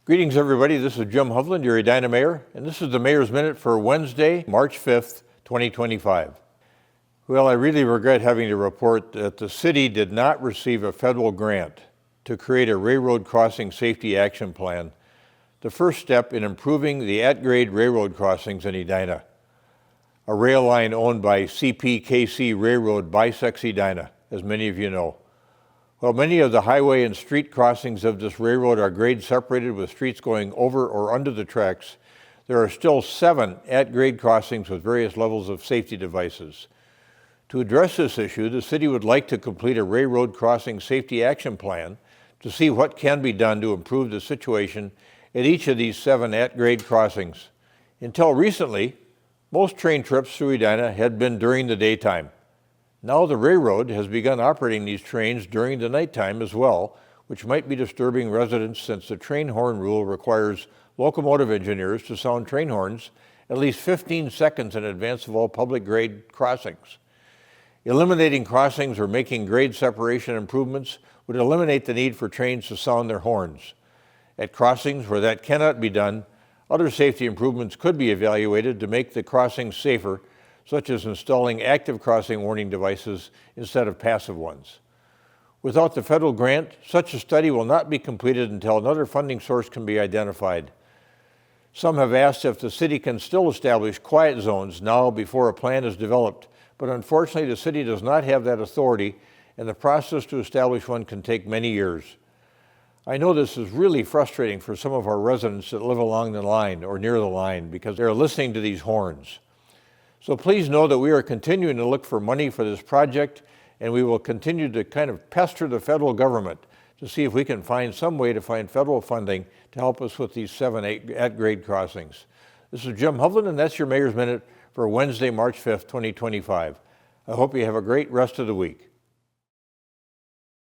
Greetings, everybody. This is Jim Hovland, your Edina Mayor, and this is the Mayor's Minute for Wednesday, March 5th, 2025. Well, I really regret having to report that the city did not receive a federal grant to create a railroad crossing safety action plan, the first step in improving the at-grade railroad crossings in Edina. A rail line owned by CPKC Railroad bisects Edina, as many of you know. While many of the highway and street crossings of this railroad are grade separated with streets going over or under the tracks, there are still 7 at-grade crossings with various levels of safety devices. To address this issue, the city would like to complete a railroad crossing safety action plan to see what can be done to improve the situation at each of these 7 at-grade crossings. Until recently, most train trips through Edina had been during the daytime. Now the railroad has begun operating these trains during the nighttime as well, which might be disturbing residents since the train horn rule requires locomotive engineers to sound train horns at least 15 seconds in advance of all public grade crossings. Eliminating crossings or making grade separation improvements would eliminate the need for trains to sound their horns. At crossings where that cannot be done, other safety improvements could be evaluated to make the crossings safer, such as installing active crossing warning devices instead of passive ones. Without the federal grant, such a study will not be completed until another funding source can be identified. Some have asked if the city can still establish quiet zones now before a plan is developed, but unfortunately the city does not have that authority, and the process to establish one can take many years. I know this is really frustrating for some of our residents that live along the line or near the line because they're listening to these horns. So please know that we are continuing to look for money for this project, and we will continue to kind of pester the federal government to see if we can find some way to find federal funding to help us with these 7 at-grade crossings. This is Jim Hovland, and that's your Mayor's Minute for Wednesday, March 5th, 2025. I hope you have a great rest of the week.